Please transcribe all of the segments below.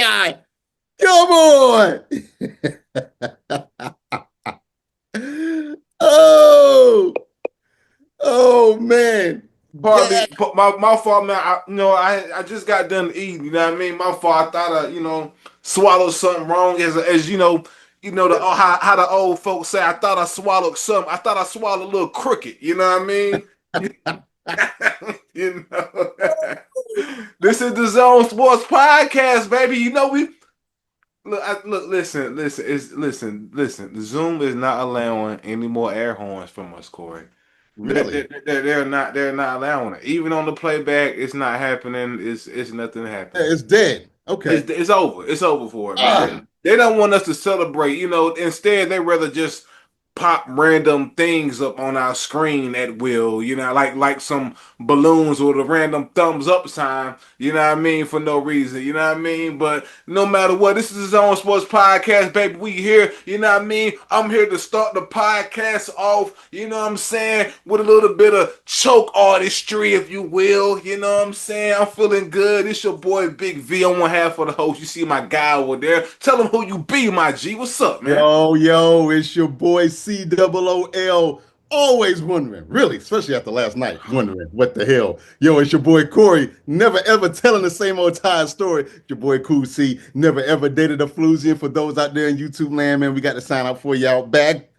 guy. Come on. Oh, oh man. Pardon me, Dad. my fault, man. I just got done eating. You know what I mean? My fault. I thought swallowed something wrong. As how the old folks say. I thought I swallowed something. I thought I swallowed a little cricket. You know what I mean? you know. This is the Zone Sports Podcast, baby. You know we look. Listen. The Zoom is not allowing any more air horns from us, Corey. Really? They're not allowing it. Even on the playback, it's not happening. It's nothing Yeah, happening. it's dead. Okay. It's over. It's over for it, man. Ah, They don't want us to celebrate. Instead they rather just pop random things up on our screen at will. Like some balloons with a random thumbs up sign. You know what I mean? For no reason. You know what I mean? But no matter what, this is his own sports podcast, baby. We here. You know what I mean? I'm here to start the podcast off. You know what I'm saying? With a little bit of choke artistry, if you will. You know what I'm saying? I'm feeling good. It's your boy Big V on one half of the host. You see my guy over there. Tell him who you be, my G. What's up, man? yo, it's your boy COOL. Always wondering, really, especially after last night, wondering what the hell. Yo, it's your boy Corey, never ever telling the same old tired story. Your boy Cool C, never ever dated a floozian. For those out there in YouTube land, man, we got to sign up for y'all back.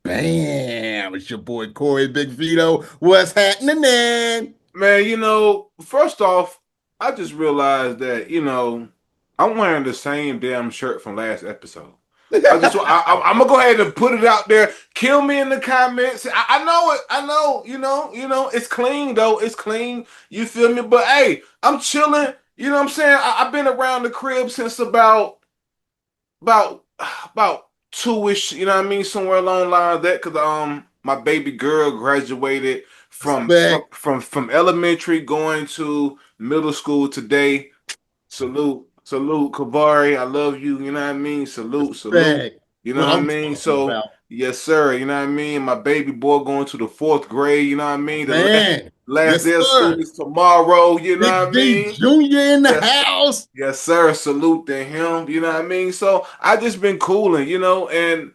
Bam! It's your boy Corey Big Vito. What's happening, man? Man, first off, I just realized that, I'm wearing the same damn shirt from last episode. I'm gonna go ahead and put it out there. Kill me in the comments. I know it. I know. It's clean though. It's clean. You feel me? But hey, I'm chilling. You know what I'm saying? I've been around the crib since about about two-ish. You know what I mean? Somewhere along the line of that, because my baby girl graduated Respect. from elementary going to middle school today. Salute, Kavari. I love you. You know what I mean? Salute. Respect. You know What what I I'm mean? talking So, about. yes, sir. You know what I mean? My baby boy going to the fourth grade. You know what I mean? The Man. last Yes, day of school sir. is tomorrow. You know what Big I D mean? Jr. in the Yes, house. yes, sir. Salute to him. You know what I mean? So I just been cooling. And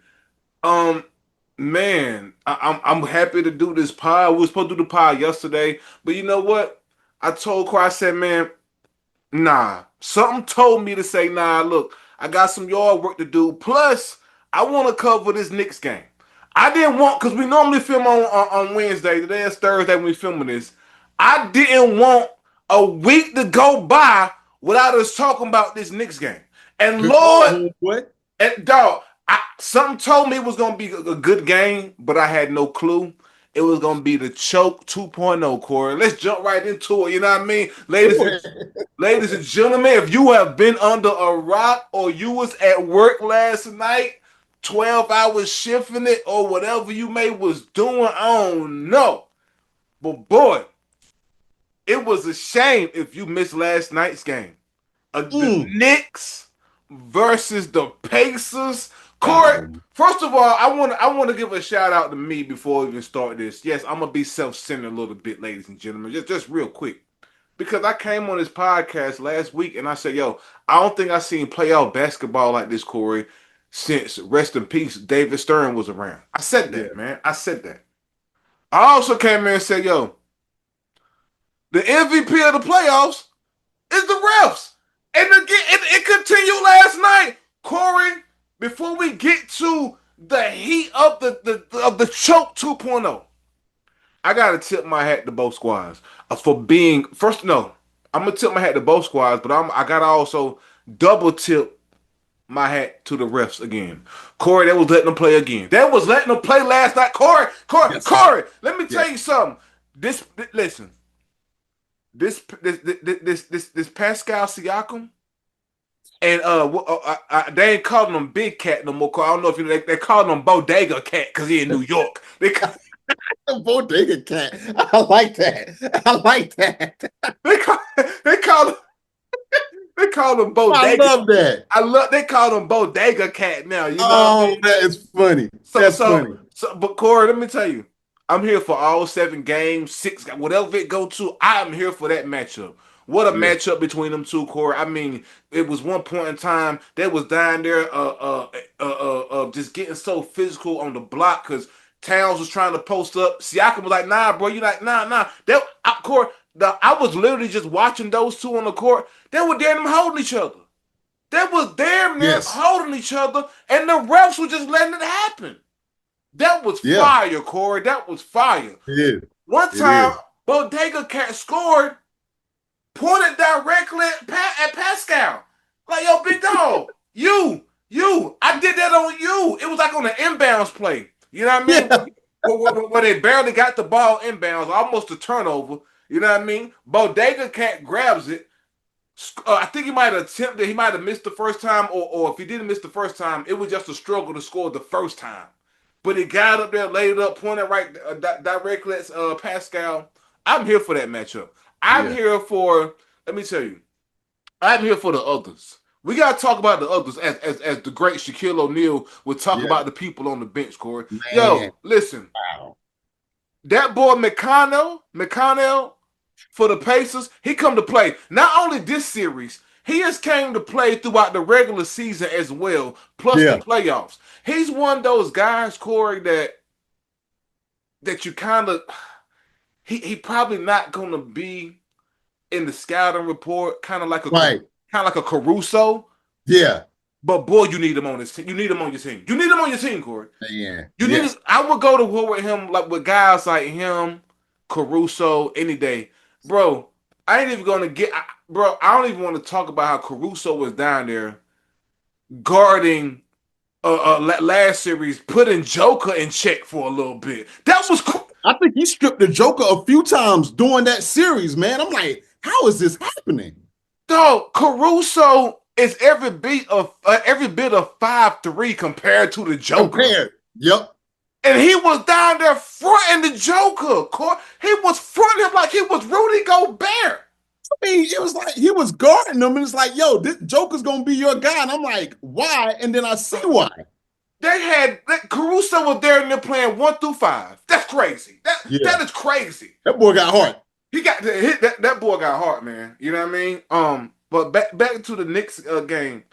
um, man, I'm happy to do this pod. We were supposed to do the pod yesterday, but you know what? I told Corey, I said, man. Nah, something told me to say, nah, look, I got some yard work to do. Plus, I want to cover this Knicks game. I didn't want, because we normally film on Wednesday. Today is Thursday when we filming this. I didn't want a week to go by without us talking about this Knicks game. And Good Lord, call, homeboy. and dog, something told me it was gonna be a good game, but I had no clue. It was gonna be the choke 2.0, Corey. Let's jump right into it. You know what I mean, ladies and gentlemen. If you have been under a rock or you was at work last night, 12 hours shifting it or whatever you may was doing, I don't know. But boy, it was a shame if you missed last night's game. The Mm. Knicks versus the Pacers. Corey, Oh, first of all, I want to give a shout out to me before we even start this. Yes, I'm gonna be self-centered a little bit, ladies and gentlemen. Just real quick. Because I came on this podcast last week and I said, yo, I don't think I seen playoff basketball like this, Corey, since rest in peace, David Stern was around. I said yeah. that, man. I said that. I also came in and said, yo, the MVP of the playoffs is the refs. And again, it continued last night. Corey, before we get to the heat of the choke 2.0, I gotta tip my hat to both squads for being first. No, I'm gonna tip my hat to both squads, but I gotta also double tip my hat to the refs again. Corey, that was letting them play again. That was letting them play last night. Yes, sir. Corey. Let me tell Yes. you something. Listen. This Pascal Siakam and they ain't calling him Big Cat no more. I don't know if they calling him Bodega Cat because he in New York. The bodega cat. I like that. I like that. They call they call him they call him I Bodega. love that. They call him Bodega Cat now. You know what I Oh, mean? that is funny. So That's so funny. so. But Corey, let me tell you, I'm here for all 7 games, 6, whatever it go to. I'm here for that matchup. What a Yeah. matchup between them two, Corey. I mean, it was one point in time they was down there, just getting so physical on the block because Towns was trying to post up. Siakam was like, "Nah, bro." You like, "Nah." Corey, I was literally just watching those two on the court. They were damn near holding each other. They was damn near Yes. holding each other, and the refs were just letting it happen. That was Yeah. fire, Corey. That was fire. It is. One It time, is. Bodega Cat scored, pointed directly at Pascal. Like, yo, big dog, I did that on you. It was like on an inbounds play. You know what I mean? Yeah. Where they barely got the ball inbounds, almost a turnover. You know what I mean? Bodega Cat grabs it. I think he might have attempted, he might have missed the first time, or if he didn't miss the first time, it was just a struggle to score the first time. But he got up there, laid it up, pointed right directly at Pascal. I'm here for that matchup. I'm Yeah. here for, let me tell you, I'm here for the others. We gotta talk about the others as the great Shaquille O'Neal would talk Yeah. about the people on the bench, Corey. Man. Yo, listen, Wow. that boy McConnell for the Pacers, he come to play. Not only this series, he has came to play throughout the regular season as well, plus the Yeah. playoffs. He's one of those guys, Corey, that you kind of he probably not gonna be in the scouting report, Right. kind of like a Caruso. Yeah. But boy, you need him on this team. You need him on your team. You need him on your team, Corey. Man. You need. Yes. I would go to war with him, like with guys like him, Caruso, any day, bro. I ain't even gonna bro. I don't even want to talk about how Caruso was down there guarding last series, putting Joker in check for a little bit. That was cool. I think he stripped the Joker a few times during that series, man. I'm like, how is this happening? Dog, Caruso is every bit of 5'3" compared to the Joker. Compared. Yep. And he was down there fronting the Joker. He was fronting him like he was Rudy Gobert. I mean, it was like he was guarding them, and it's like, yo, this Joker's gonna be your guy. And I'm like, why? And then I see why. Caruso was there and they're playing 1 through 5. That's crazy. Yeah. That is crazy. That boy got heart. He got that boy got heart, man. You know what I mean? But back to the Knicks game.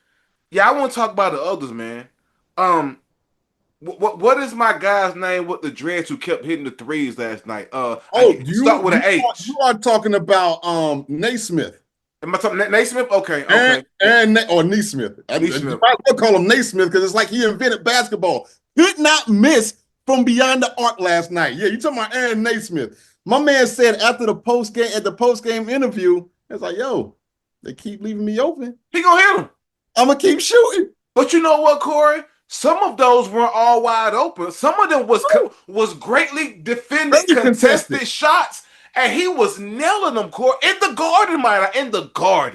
Yeah, I want to talk about the others, man. Um, what is my guy's name with the dreads who kept hitting the threes last night? Oh, Start with an you H. are talking about Naismith. Am I talking Naismith? Okay, And okay. or Neesmith. You Naismith. might as well call him Naismith because it's like he invented basketball. Could not miss from beyond the arc last night. Yeah, you talking about Aaron Naismith. My man said after the post game interview, it's like, yo, they keep leaving me open. He gonna hit him. I'm gonna keep shooting. But you know what, Corey? Some of those weren't all wide open. Some of them was greatly defended, Very contested contested. shots, and he was nailing them, Corey, in the garden, man, in Oh,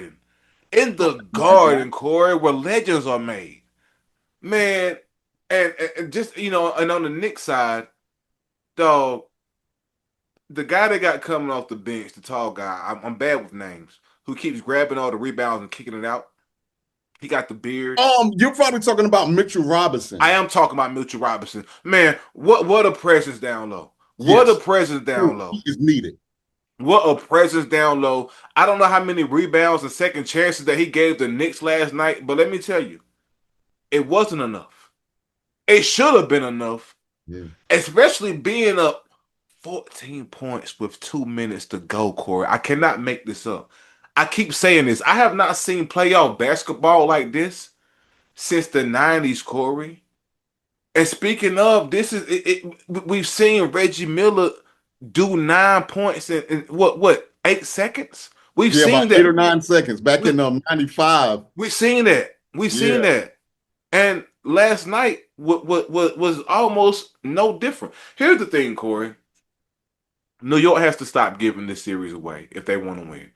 the man. garden, Corey, where legends are made, man. And just and on the Knicks side, dog, the guy that got coming off the bench, the tall guy, I'm bad with names, who keeps grabbing all the rebounds and kicking it out. He got the beard. You're probably talking about Mitchell I Robinson. am talking about Mitchell Robinson. Man, what a presence down low. What a Yes. presence down He low. is needed. What a presence down low. I don't know how many rebounds and second chances that he gave the Knicks last night, but let me tell you, it wasn't enough. It should have been enough, Yeah. especially being up 14 points with 2 minutes to go, Corey. I cannot make this up. I keep saying this. I have not seen playoff basketball like this since the 90s, Corey. And speaking of, this is we've seen Reggie Miller do 9 points in what 8 seconds. We've Yeah, about seen 8 or 9 seconds back we in '95. we've seen that. We've seen Yeah. that. And last night was almost no different. Here's the thing, Corey. New York has to stop giving this series away if they want to win.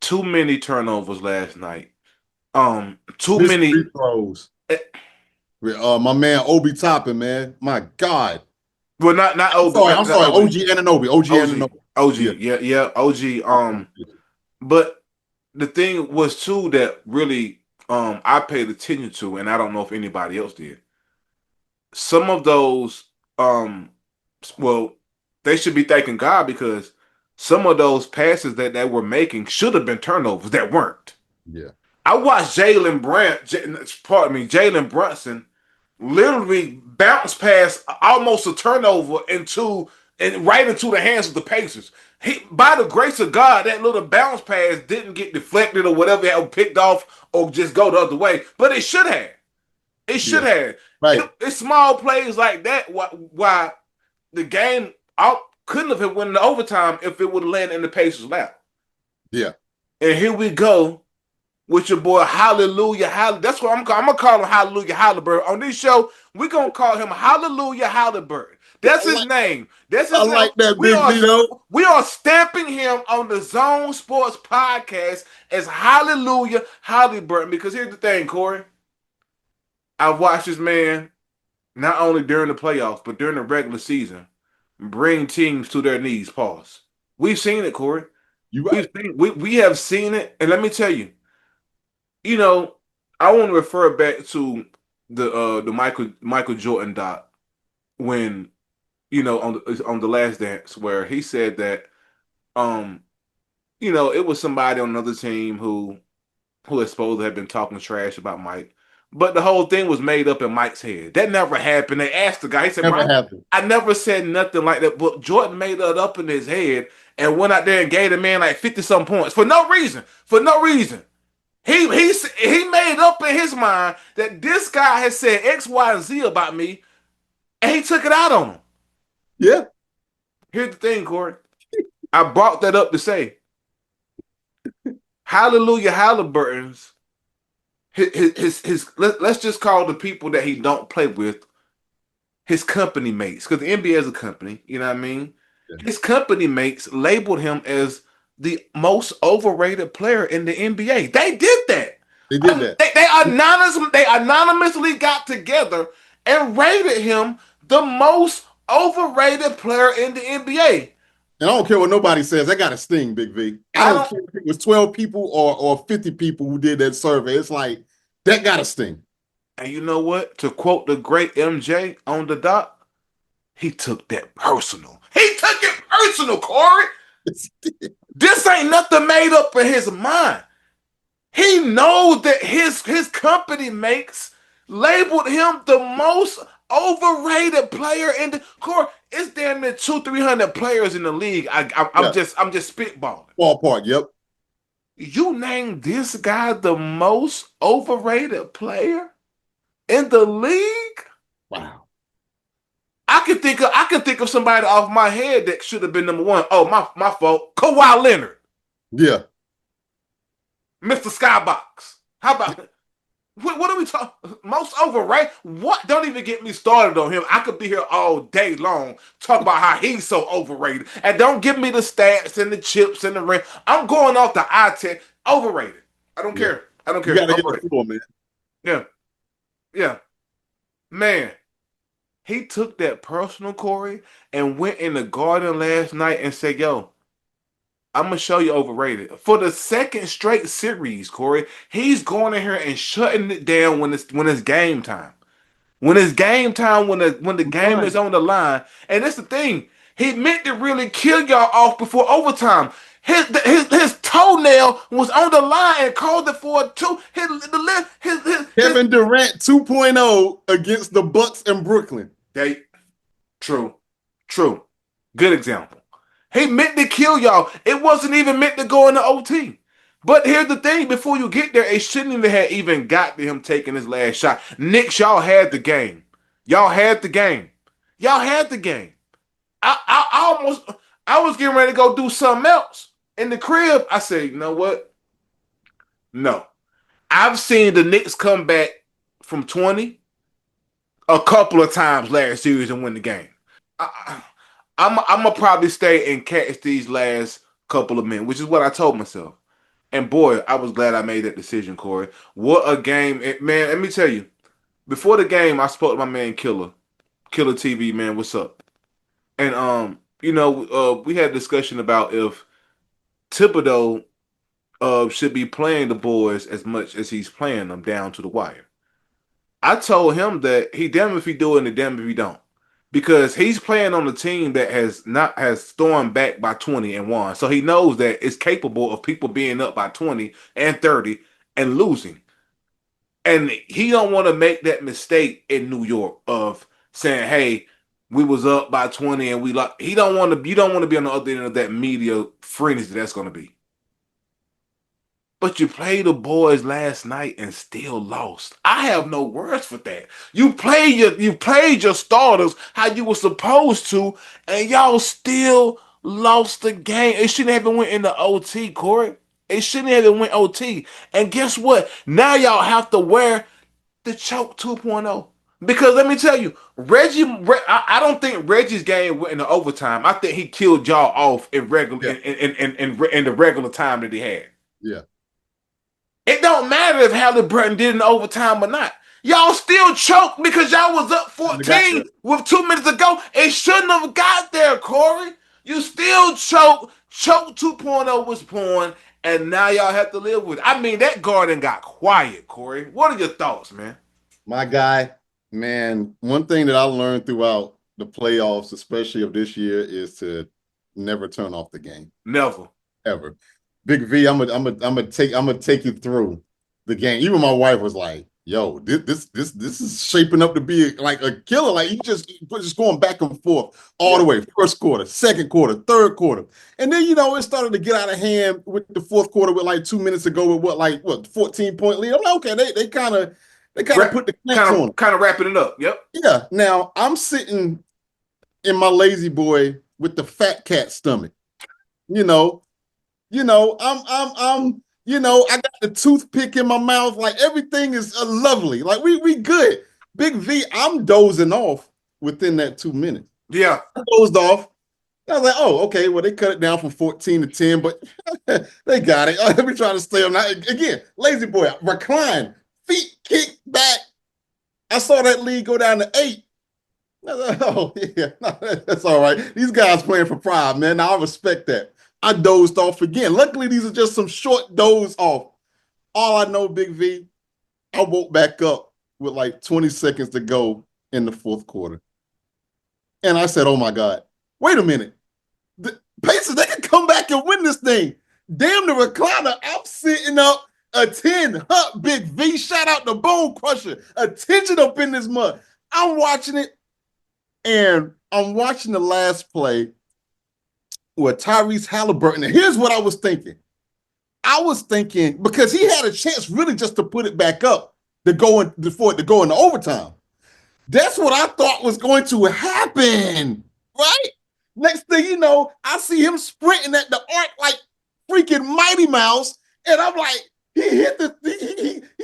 Too many turnovers last night. Too Missed many. free throws. With my man Obi Toppin, man. My God. Well, not OB, I'm not sorry. OB. OG Ananobi. OG OG, Ananobi. Yeah. OG, yeah, OG. But the thing was too that really I paid attention to, and I don't know if anybody else did. Some of those well, they should be thanking God because some of those passes that they were making should have been turnovers that weren't. Yeah. I watched Jalen Brunson literally bounce past almost a turnover into and right into the hands of the Pacers. He, by the grace of God, that little bounce pass didn't get deflected or whatever, had picked off or just go the other way, but it should have. It should Yeah. have. Right. It's small plays like that why the game out couldn't have went into overtime if it would have landed in the Pacers' lap. Yeah. And here we go with your boy Hallelujah. That's what I'm gonna call him Hallelujah Halliburton. On this show, we're gonna call him Hallelujah Halliburton. That's I his like name. That's I his name. like that, Big Vito. We are stamping him on the Zone Sports Podcast as Hallelujah Halliburton. Because here's the thing, Corey. I've watched this man not only during the playoffs, but during the regular season, bring teams to their knees. Pause. We've seen it, Corey. You right. We have seen it, and let me tell you, you know, I want to refer back to the Michael Jordan doc when on the Last Dance where he said that um it was somebody on another team who is supposed to have been talking trash about Mike. But the whole thing was made up in Mike's head. That never happened. They asked the guy, he said, Never Bro, happened. I never said nothing like that. But Jordan made that up in his head and went out there and gave the man like 50 some points for no reason. For no reason. He made up in his mind that this guy has said X, Y, and Z about me, and he took it out on him. Yeah. Here's the thing, Corey. I brought that up to say, Hallelujah Halliburton's let's just call the people that he don't play with his company mates, because the NBA is a company, you know what I mean? Yeah. His company mates labeled him as the most overrated player in the NBA. They did that. They did that. They anonymously got together and rated him the most overrated player in the NBA. And I don't care what nobody says. I got to sting, Big V. I I don't don't, care if it was 12 people or 50 people who did that survey. It's like, that got to sting. and you know what? To quote the great MJ on the doc, he took that personal. He took it personal, Corey. This ain't nothing made up in his mind. He knows that his company makes labeled him the most overrated player in the core. It's damn near 200-300 players in the league. Yeah. I'm just spitballing. Ballpark, yep. You named this guy the most overrated player in the league? Wow. I can think of somebody off my head that should have been number one. Oh, my fault. Kawhi Leonard, Yeah. Mr. Skybox. How about what are we talking? Most overrated? What? Don't even get me started on him. I could be here all day long talk about how he's so overrated. And don't give me the stats and the chips and the ring. I'm going off the eye test. Overrated. I don't Yeah. care. I don't You care. got to hit the Overrated. floor, man. Yeah. Yeah. Man, he took that personal, Corey, and went in the garden last night and said, Yo, I'm gonna show you overrated. For the second straight series, Corey, he's going in here and shutting it down when it's game time. When it's game time, when the game is Right. on the line. And that's the thing. He meant to really kill y'all off before overtime. His toenail was on the line and called it for a two. Kevin Durant 2.0 against the Bucks in Brooklyn. They true. True. Good example. He meant to kill y'all. It wasn't even meant to go into OT. But here's the thing: before you get there, it shouldn't even have even got to him taking his last shot. Knicks, y'all had the game. Y'all had the game. Y'all had the game. I was getting ready to go do something else in the crib. I said, you know what? No. I've seen the Knicks come back from 20 a couple of times last series and win the game. I'm gonna probably stay and catch these last couple of minutes, which is what I told myself. And boy, I was glad I made that decision, Corey. What a game, man! Let me tell you. Before the game, I spoke to my man Killer TV, man. What's up? And we had a discussion about if Thibodeau should be playing the boys as much as he's playing them down to the wire. I told him that he damn if he do it and damn if he don't. because he's playing on a team that has stormed back by 20 and won. So he knows that it's capable of people being up by 20 and 30 and losing. And he don't want to make that mistake in New York of saying, "Hey, we was up by 20 and we lost." He don't want to. You don't want to be on the other end of that media frenzy that's going to be. But you played the boys last night and still lost. I have no words for that. You played your starters how you were supposed to, and y'all still lost the game. It shouldn't have even went into OT, Corey. It shouldn't have even went OT. And guess what? Now y'all have to wear the choke 2.0. Because let me tell you, I don't think Reggie's game went into overtime. I think he killed y'all off in regular Yeah, in the regular time that he had. yeah. It don't matter if Halliburton did in overtime or not. Y'all still choked because y'all was up Shouldn't have got 14 there. with 2 minutes to go. It shouldn't have got there, Corey. You still choked. Choke 2.0 was pouring, and now y'all have to live with it. I mean, that garden got quiet, Corey. What are your thoughts, man? My guy, man, one thing that I learned throughout the playoffs, especially of this year, is to never turn off the game. Never. Ever. Big V, I'm gonna take you through the game. Even my wife was like, "Yo, this is shaping up to be like a killer. Like you just going back and forth all the Yeah. way. First quarter, second quarter, third quarter, and then it started to get out of hand with the fourth quarter with like 2 minutes ago with what 14-point lead. I'm like, okay, they kind of put the clamps Kind on of kind of wrapping it up. Yep. them. Yeah. Now I'm sitting in my lazy boy with the fat cat stomach. You know, I got the toothpick in my mouth. Like everything is lovely. Like we good. Big V, I'm dozing off within that 2 minutes. Yeah. I dozed off. I was like, oh, okay. Well, they cut it down from 14 to 10, but they got it. Let me try to stay on that. Again, lazy boy, recline, feet kick back. I saw that lead go down to 8. Oh, yeah, that's all right. These guys playing for pride, man. Now, I respect that. I dozed off again. Luckily, these are just some short doze off. All I know, Big V, I woke back up with like 20 seconds to go in the fourth quarter. And I said, oh my God, wait a minute. The Pacers, they can come back and win this thing. Damn the recliner. I'm sitting up a 10. Huh, Big V. Shout out to Bone Crusher. Attention up in this mud. I'm watching it. And I'm watching the last play with Tyrese Halliburton. And here's what I was thinking. I was thinking because he had a chance really just to put it back up for it to go into overtime. That's what I thought was going to happen, right? Next thing you know, I see him sprinting at the arc like freaking Mighty Mouse, and I'm like, he's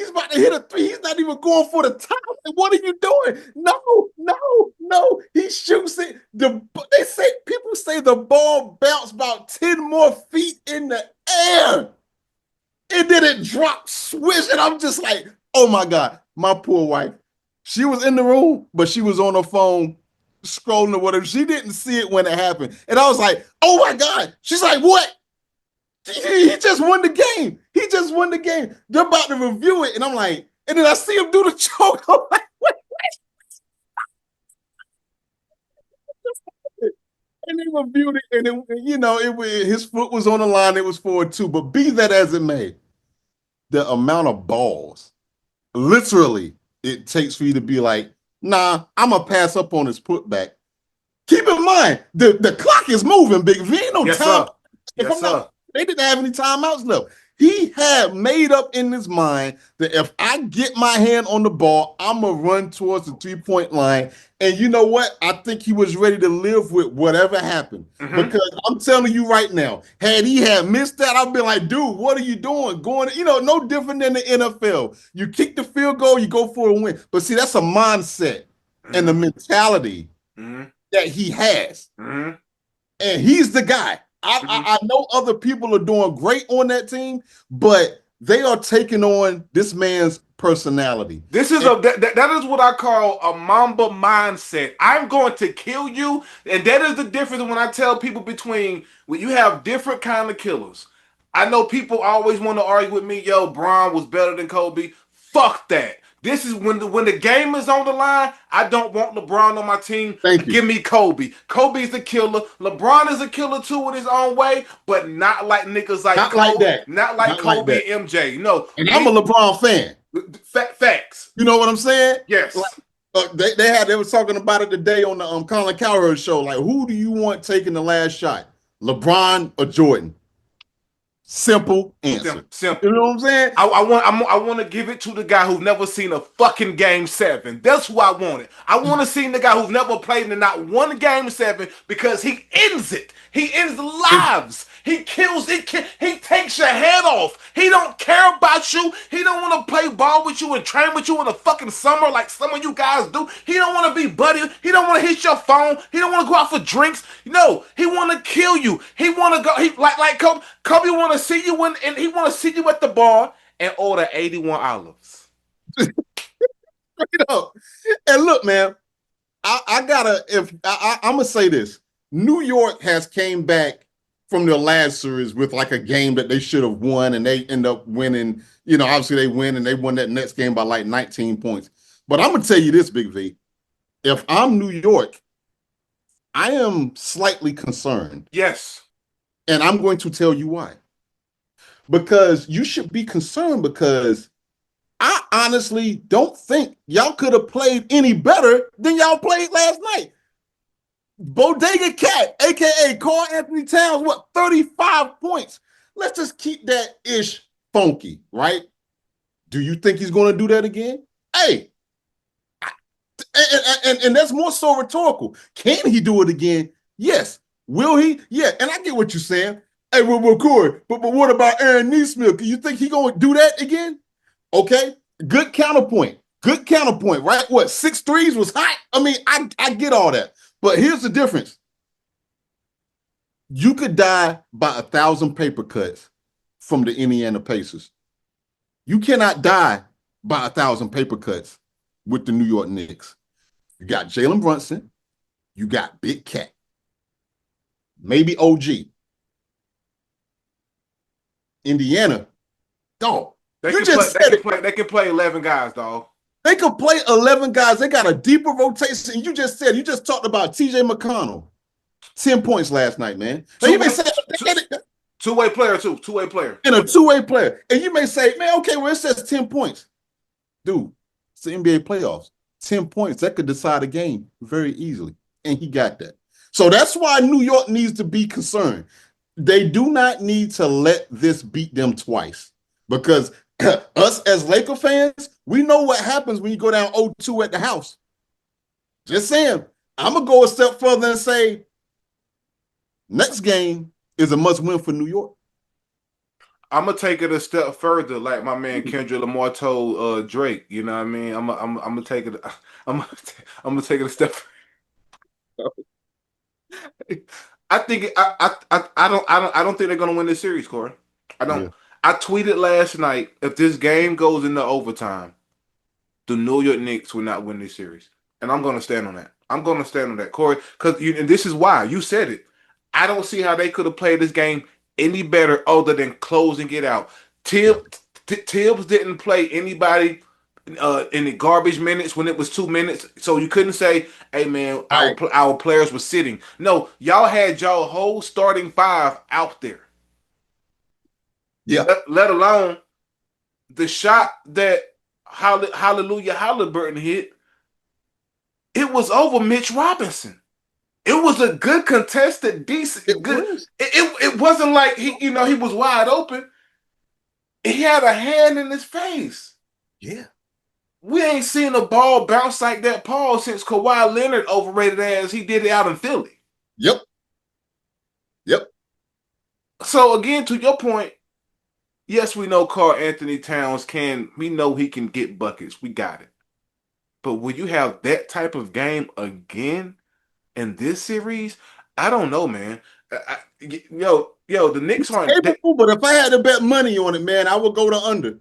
about to hit a three. He's not even going for the top. What are you doing? No, no, no. He shoots it. People say the ball bounced about 10 more feet in the air. And then it dropped swish. And I'm just like, oh my God, my poor wife. She was in the room, but she was on her phone scrolling or whatever. She didn't see it when it happened. And I was like, oh my God. She's like, what? He just won the game. He just won the game. They're about to review it. And I'm like, and then I see him do the choke. I'm like, what? And they reviewed it. And his foot was on the line. It was 4-2. But be that as it may, the amount of balls literally it takes for you to be like, nah, I'm gonna pass up on his putback. Keep in mind, the clock is moving, Big V. Ain't no Yes, time. sir. If Yes, I'm sir. not, they didn't have any timeouts left. He had made up in his mind that if I get my hand on the ball, I'm gonna run towards the 3-point line. And you know what? I think he was ready to live with whatever happened. Mm-hmm. Because I'm telling you right now, had he had missed that, I'd be like, dude, what are you doing? Going, no different than the NFL. You kick the field goal, you go for a win. But see, that's a mindset and the Mm-hmm. mentality Mm-hmm. that he has. Mm-hmm. And he's the guy. Mm-hmm. I know other people are doing great on that team, but they are taking on this man's personality. This is And that is what I call a Mamba mindset. I'm going to kill you, and that is the difference when I tell people between when you have different kind of killers. I know people always want to argue with me, yo, Braun was better than Kobe. Fuck that. This is when the game is on the line. I don't want LeBron on my team. Thank you. Give me Kobe. Kobe's a killer. LeBron is a killer too in his own way, but not like niggas like Not like Kobe, that. not like Not like Kobe that. and MJ. No, And I'm a he LeBron fan. facts. You know what I'm saying? Like Yes. they was talking about it today on the Colin Cowherd show. Like, who do you want taking the last shot, LeBron or Jordan? Simple answer. You Simple. know what I'm saying? I want to give it to the guy who's never seen a fucking game seven. That's who I wanted. I want to see the guy who's never played in not one game seven because he ends it. He ends lives. He kills it. He takes your head off. He don't care about you. He don't want to play ball with you and train with you in the fucking summer like some of you guys do. He don't want to be buddy. He don't want to hit your phone. He don't want to go out for drinks. No, he want to kill you. He want to go. He like Kobe. Kobe want to see you and he want to see you at the bar and order 81 olives. Straight up. And look, man, I gotta if I'm gonna say this. New York has came back from their last series with like a game that they should have won, and they end up winning. You know, obviously they win and they won that next game by like 19 points. But I'm gonna tell you this, Big V. If I'm New York, I am slightly concerned. Yes. And I'm going to tell you why. Because you should be concerned because I honestly don't think y'all could have played any better than y'all played last night. Bodega Cat, aka Carl Anthony Towns, what 35 points? Let's just keep that ish funky, right? Do you think he's going to do that again? Hey, and that's more so rhetorical. Can he do it again? Yes. Will he? Yeah. And I get what you're saying. Hey, well, Corey, but what about Aaron Neesmith? You think he going to do that again? Okay. Good counterpoint. Good counterpoint, right? What, 6 threes was hot? I mean, I get all that. But here's the difference. You could die by 1,000 paper cuts from the Indiana Pacers. You cannot die by 1,000 paper cuts with the New York Knicks. You got Jalen Brunson. You got Big Cat. Maybe OG. Indiana. Dog. They You can play, just said it. they can play 11 guys, dog. They could play 11 guys. They got a deeper rotation. You just talked about TJ McConnell. 10 points last night, man. Now you may say Two-way player, too. Two-way player. And a two-way player. And you may say, man, okay, well, it says 10 points. Dude, it's the NBA playoffs. 10 points, that could decide a game very easily. And he got that. So that's why New York needs to be concerned. They do not need to let this beat them twice. Because us as Laker fans, we know what happens when you go down 0-2 at the house. Just saying. I'm going to go a step further and say, next game is a must-win for New York. I'm gonna take it a step further, like my man Kendrick Lamar told Drake. You know what I mean? I'm gonna take it. I'm gonna take it a step. I think I don't think they're gonna win this series, Corey. I don't. Yeah. I tweeted last night if this game goes into overtime, the New York Knicks will not win this series, and I'm gonna stand on that. I'm gonna stand on that, Corey, because and this is why you said it. I don't see how they could have played this game any better other than closing it out. Tibbs didn't play anybody in the garbage minutes when it was 2 minutes, so you couldn't say, "Hey man, our players were sitting." No, y'all had y'all whole starting five out there. Yeah. Let alone the shot that Hallelujah Halliburton hit. It was over Mitch Robinson. It was a good contested, decent, good. It wasn't like he was wide open. He had a hand in his face. Yeah. We ain't seen a ball bounce like that, Paul, since Kawhi Leonard overrated as he did it out in Philly. Yep. So again, to your point, yes, we know Karl Anthony Towns we know he can get buckets. We got it. But will you have that type of game again in this series? I don't know, man. The Knicks aren't capable, but if I had to bet money on it, man, I would go to under.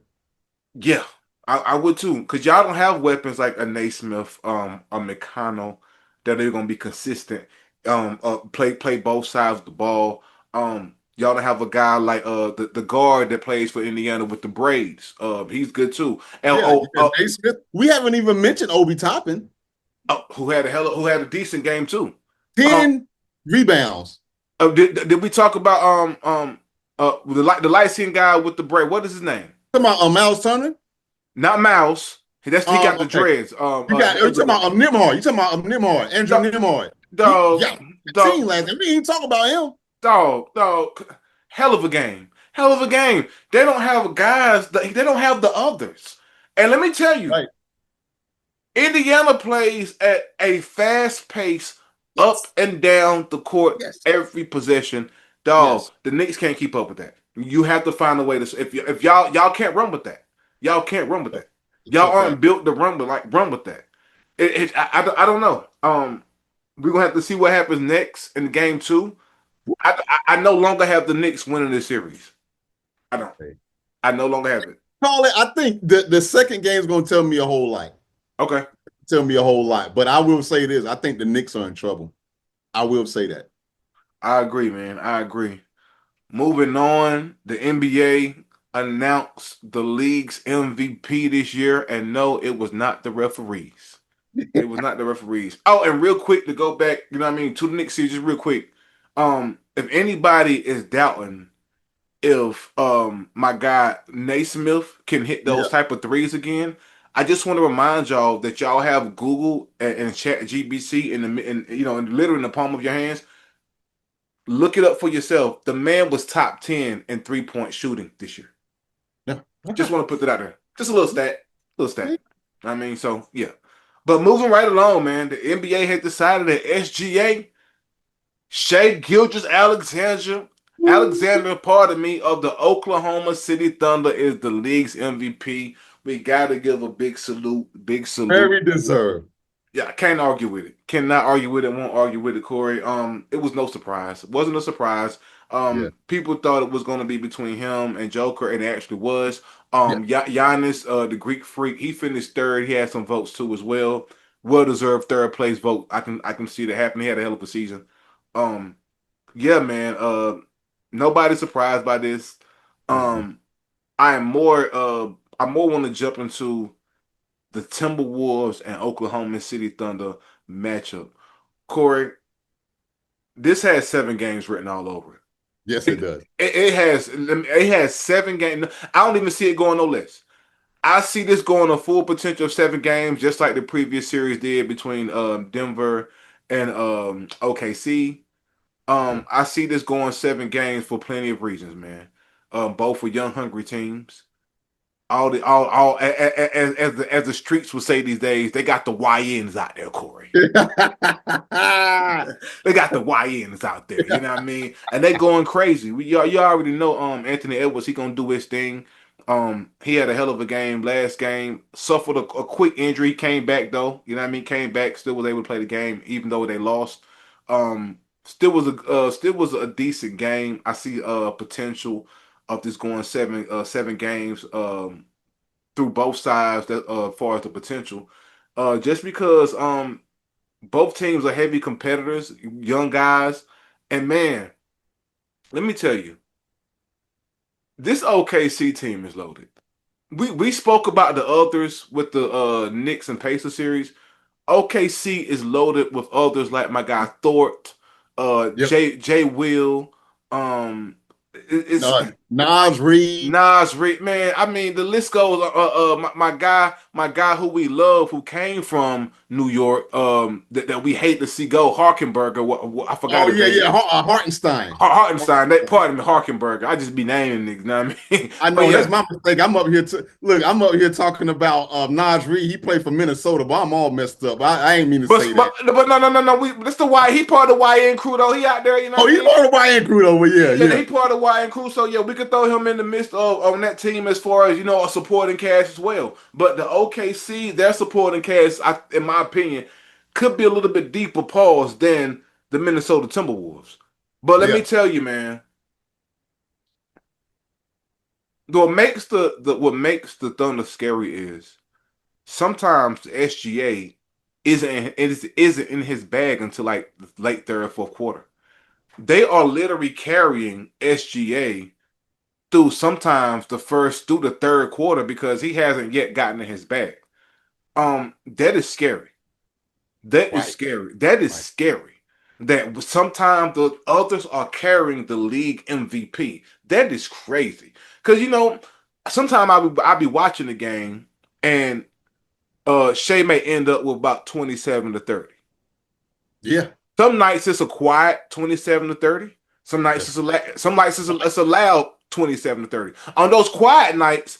Yeah, I would too, because y'all don't have weapons like a Naismith, a McConnell that are going to be consistent. Play both sides of the ball. Y'all don't have a guy like the guard that plays for Indiana with the braids. He's good too. And Yeah, you got Naismith. We haven't even mentioned Obi Toppin. who had a decent game too. Um, 10 rebounds. did we talk about the light skinned guy with the braid? What is his name? Talking about Miles Turner. Not Mouse. He got the Okay. dreads. You talking about Nimhard. You talking about Nimhard, Andrew dog, Nimhard. He dog, got dog, 15 last night. We didn't even talk about him. dog. Hell of a game. Hell of a game. They don't have guys. They don't have the others. And let me tell you, Right. Indiana plays at a fast pace, up Yes. and down the court Yes. every possession. Dog, Yes. the Knicks can't keep up with that. You have to find a way to. If y'all can't run with that, y'all can't run with that. It's Y'all a fact. aren't built to run with that. I don't know. We're gonna have to see what happens next in game two. I no longer have the Knicks winning this series. I don't. I no longer have it. Call it. I think the second game is going to tell me a whole lot. Okay. Tell me a whole lot. But I will say this. I think the Knicks are in trouble. I will say that. I agree, man. I agree. Moving on, the NBA announced the league's MVP this year, and no, it was not the referees. It was not the referees. Oh, and real quick to go back, you know what I mean, to the Knicks series, just real quick. If anybody is doubting if my guy Naismith can hit those Yeah. type of threes again, I just want to remind y'all that y'all have Google and Chat GBC literally in the palm of your hands. Look it up for yourself. The man was top 10 in 3-point shooting this year. Yeah. Just Okay. want to put that out there. Just a little stat. Little stat. I mean, so yeah. But moving right along, man, the NBA has decided that SGA, Shea Gilgeous Alexander, pardon me, of the Oklahoma City Thunder is the league's MVP. We gotta give a big salute, big salute. Very deserved. Yeah, I can't argue with it. Cannot argue with it. Won't argue with it, Corey. It was no surprise. It wasn't a surprise. Yeah. People thought it was going to be between him and Joker, and it actually was. Yeah. Giannis, the Greek freak, he finished third. He had some votes too as well. Well deserved third place vote. I can see that happen. He had a hell of a season. Um, yeah, man. Nobody's surprised by this. Mm-mm. Um, I am more. I more want to jump into the Timberwolves and Oklahoma City Thunder matchup. Corey, this has 7 games written all over it. Yes, it does. It has 7 games. I don't even see it going no less. I see this going a full potential of 7 games, just like the previous series did between Denver and OKC. Yeah. I see this going 7 games for plenty of reasons, man. Both for young, hungry teams. As the streets would say these days, they got the YNs out there, Corey. They got the YNs out there, you know what I mean? And they going crazy. You already know Anthony Edwards, he gonna do his thing. He had a hell of a game last game, suffered a quick injury, came back though, you know what I mean? Came back, still was able to play the game, even though they lost. Still was a decent game. I see potential of this going 7 games through both sides that as far as the potential. Just because both teams are heavy competitors, young guys, and man, let me tell you, this OKC team is loaded. We spoke about the others with the Knicks and Pacers series. OKC is loaded with others like my guy Thort, Yep. Jay Will, um, it's Nas Reed. Nas Rick, man. I mean, the list goes. My guy, who we love, who came from New York, that we hate to see go, Harkenberger. I forgot Oh his yeah, name. yeah. Hartenstein. Hartenstein. Pardon me, Harkenberger. I just be naming niggas. You know what I mean? I But know that's yeah, my mistake. I'm up here to look. I'm up here talking about Nas Reed. He played for Minnesota, but I'm all messed up. I ain't mean to but say but, that. but no. That's the Y. He part of the YN crew though. He out there. You know Oh, what I you mean? know the YN crew over. Yeah, Yeah, yeah, he part of YN crew. So yeah, we could throw him in the midst of on that team as far as a supporting cast as well. But the OKC, their supporting cast, in my opinion, could be a little bit deeper pause than the Minnesota Timberwolves. But let me yeah, tell you, man, what makes the Thunder scary is sometimes the SGA isn't in his bag until like late third, fourth quarter. they are literally carrying SGA through sometimes through the third quarter because he hasn't yet gotten in his bag. That is scary. That is Right, scary. That is right. scary. That sometimes the others are carrying the league MVP. That is crazy. Because sometimes I'll be watching the game and Shea may end up with about 27 to 30. Yeah, Some nights it's a quiet 27 to 30. Some nights that's it's a loud 27 to 30. On those quiet nights,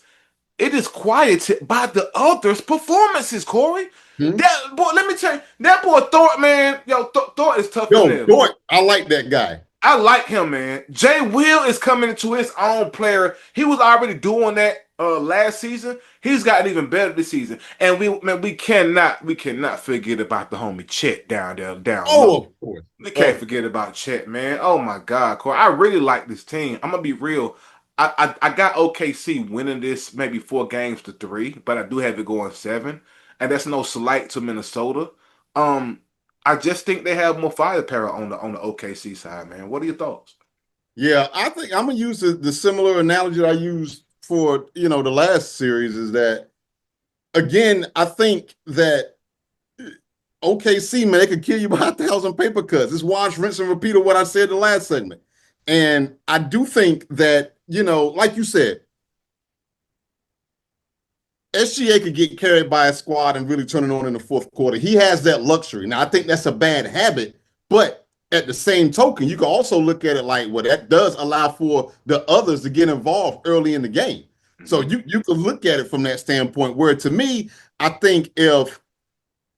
it is quieted by the others' performances, Corey. hmm. That boy, let me tell you, that boy Thor, man, Thor is tough in Yo, there. Dort, I like that guy. I like him, man. Jay Will is coming into his own player. He was already doing that last season. He's gotten even better this season. And we cannot forget about the homie Chet down Oh, low. of course, We can't of forget about Chet, man. Oh my God, Corey. I really like this team. I'm gonna be real. I got OKC winning this maybe 4 games to 3, but I do have it going 7, and that's no slight to Minnesota. Um, I just think they have more firepower on the OKC side, man. What are your thoughts? Yeah, I think I'm gonna use the similar analogy that I used for the last series is that again, I think that OKC, man, they could kill you by 1,000 paper cuts. It's wash, rinse, and repeat of what I said the last segment. And I do think that, like you said, SGA could get carried by a squad and really turn it on in the fourth quarter. He has that luxury. Now, I think that's a bad habit, but at the same token, you can also look at it like, well, that does allow for the others to get involved early in the game. So Hmm. you can look at it from that standpoint. Where to me, I think if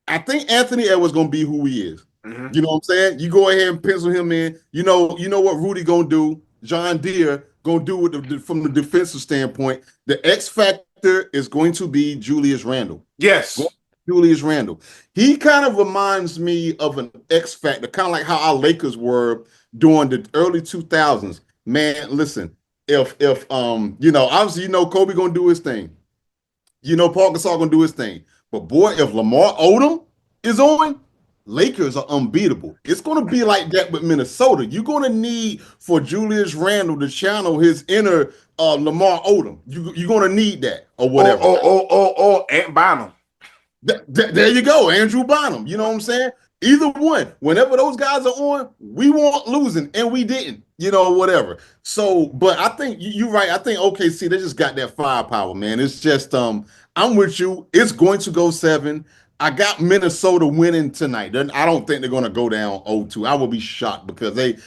I think Anthony Edwards gonna be who he is. Hmm. You know what I'm saying? You go ahead and pencil him in. You know what Rudy gonna do. John Deere gonna do with from the defensive standpoint. The X factor is going to be Julius Randle. Yes. Julius Randle. He kind of reminds me of an X factor, kind of like how our Lakers were during the early 2000s. Man, listen, if obviously Kobe gonna do his thing. Paul Gasol gonna do his thing. But boy, if Lamar Odom is on, Lakers are unbeatable. It's gonna be like that with Minnesota. You're gonna need for Julius Randle to channel his inner Lamar Odom. You're gonna need that or whatever. Or Ant Bynum. There you go, Andrew Bynum. You know what I'm saying? Either one. Whenever those guys are on, we want losing, and we didn't. Whatever. So, but I think you're right. I think OKC they just got that firepower, man. It's just I'm with you. It's going to go 7. I got Minnesota winning tonight. I don't think they're going to go down 0-2. I will be shocked because they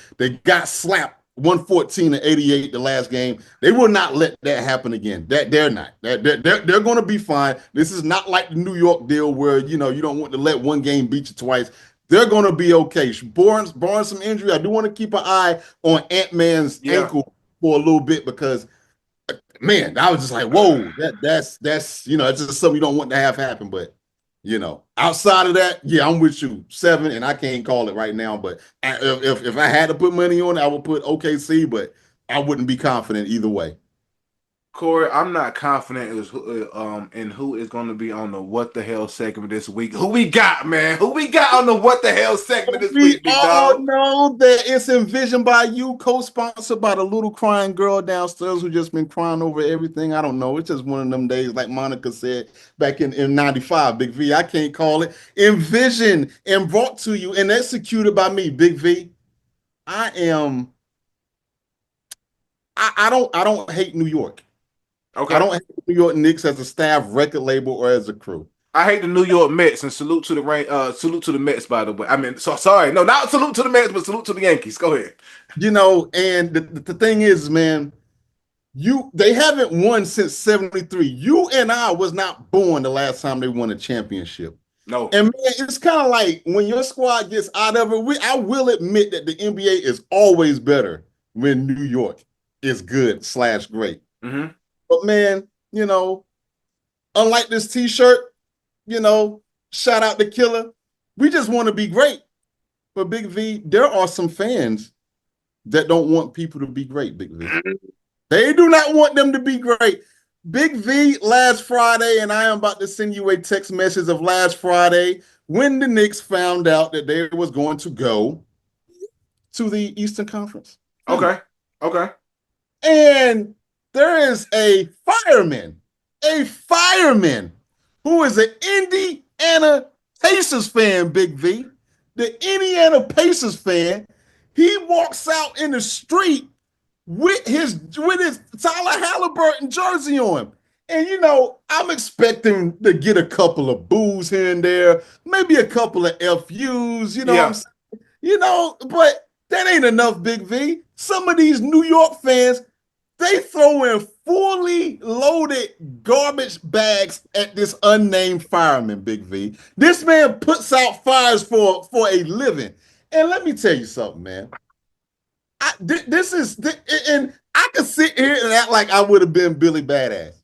got slapped 114-88 the last game. They will not let that happen again. They're not. They're going to be fine. This is not like the New York deal where you don't want to let one game beat you twice. They're going to be okay. Barring some injury, I do want to keep an eye on Ant-Man's Yeah. ankle for a little bit because man, I was just like, whoa, that's it's just something you don't want to have happen. But outside of that, yeah, I'm with you 7, and I can't call it right now. But if I had to put money on it, I would put OKC, but I wouldn't be confident either way. Corey, I'm not confident in who is going to be on the what the hell segment this week. Who we got, man? Who we got on the what the hell segment this We week, big all dog? know that it's envisioned by you, co-sponsored by the little crying girl downstairs who just been crying over everything. I don't know. It's just one of them days, like Monica said back in 95, Big V. I can't call it. Envisioned and brought to you and executed by me, Big V. I am I don't hate New York. I Okay. don't hate New York Knicks as a staff, record label, or as a crew. I hate the New York Mets and salute to the rain. Salute to the Mets, by the way. I mean, so sorry, no, not salute to the Mets, but salute to the Yankees. Go ahead. And the thing is, man, they haven't won since 73. You and I was not born the last time they won a championship. No. And man, it's kind of like when your squad gets out of it, I will admit that the NBA is always better when New York is good/great. Hmm. But man, unlike this t-shirt, you know, shout out to Killer. We just want to be great. But Big V, there are some fans that don't want people to be great, Big V. They do not want them to be great. Big V last Friday, and I am about to send you a text message of last Friday when the Knicks found out that they was going to go to the Eastern Conference Finals. Okay. Okay. And there is a fireman who is an Indiana Pacers fan, Big V. The Indiana Pacers fan, he walks out in the street with his Tyler Halliburton jersey on. And I'm expecting to get a couple of boos here and there, maybe a couple of FUs, you know what I'm Yeah. saying? But that ain't enough, Big V. Some of these New York fans, they throw in fully loaded garbage bags at this unnamed fireman, Big V. This man puts out fires for a living. And let me tell you something, man. And I could sit here and act like I would have been Billy Badass.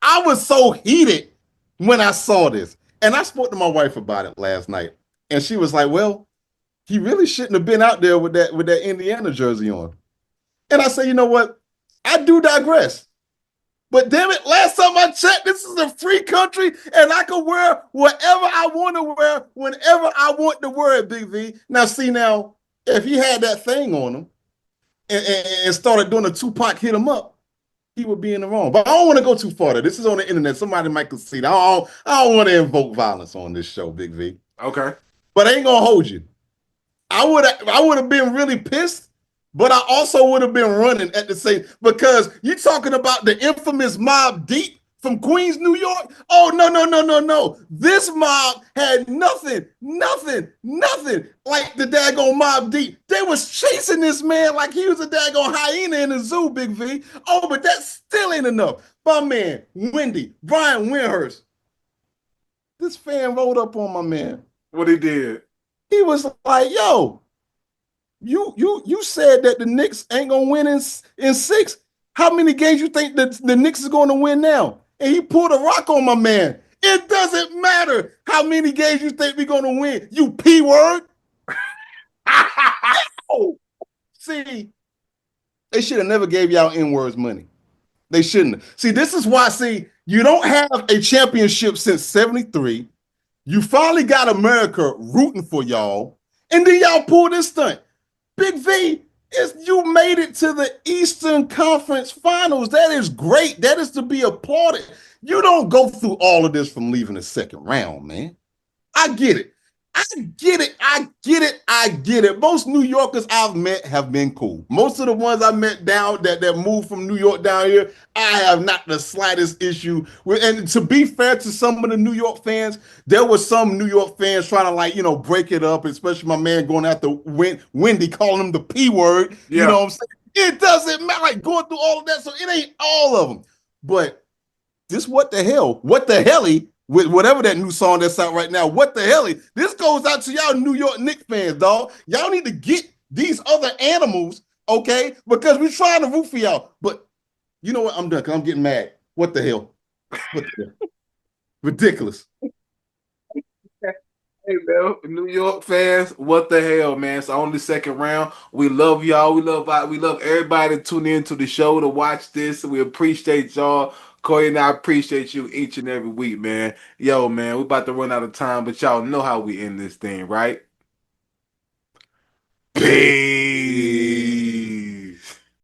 I was so heated when I saw this. And I spoke to my wife about it last night. And she was like, well, he really shouldn't have been out there with that Indiana jersey on. And I said, you know what? I do digress. But damn it, last time I checked, this is a free country, and I can wear whatever I want to wear whenever I want to wear it, Big V. Now, if he had that thing on him and started doing a Tupac hit him up, he would be in the wrong. But I don't want to go too far. This is on the internet. Somebody might concede. I don't want to invoke violence on this show, Big V. Okay. But I ain't gonna hold you. I would have been really pissed, but I also would have been running at the same because you're talking about the infamous Mob Deep from Queens, New York. Oh no, no, no, no, no. This mob had nothing like the daggone Mob Deep. They was chasing this man like he was a daggone hyena in a zoo, Big V. Oh, but that still ain't enough. My man, Brian Windhurst. This fan rolled up on my man. What he did? He was like, yo, you said that the Knicks ain't gonna win in six. How many games you think that the Knicks is gonna win now? And he pulled a rock on my man. It doesn't matter how many games you think we're gonna win. You P word. Oh, see, they should have never gave y'all N words money. They shouldn't. See, this is why. See, you don't have a championship since '73. You finally got America rooting for y'all, and then y'all pull this stunt. Big V, you made it to the Eastern Conference Finals. That is great. That is to be applauded. You don't go through all of this from leaving the second round, man. I get it. I get it. I get it. I get it. Most New Yorkers I've met have been cool. Most of the ones I met down that moved from New York down here, I have not the slightest issue with. And to be fair to some of the New York fans, there were some New York fans trying to break it up, especially my man going after Wendy, calling him the P word. You know Yeah. what I'm saying? It doesn't matter, like going through all of that. So it ain't all of them. But this what the hell? What the helly? With whatever that new song that's out right now, what the hell? This goes out to y'all New York Knicks fans, dog. Y'all need to get these other animals, okay? Because we're trying to root for y'all. But you know what? I'm done because I'm getting mad. What the hell? What the hell? Ridiculous. Hey, man, New York fans, what the hell, man? It's only second round. We love y'all. We love everybody to tune in to the show to watch this. We appreciate y'all. Corey and I appreciate you each and every week, man. Yo, man, we about to run out of time, but y'all know how we end this thing, right? Peace. Peace.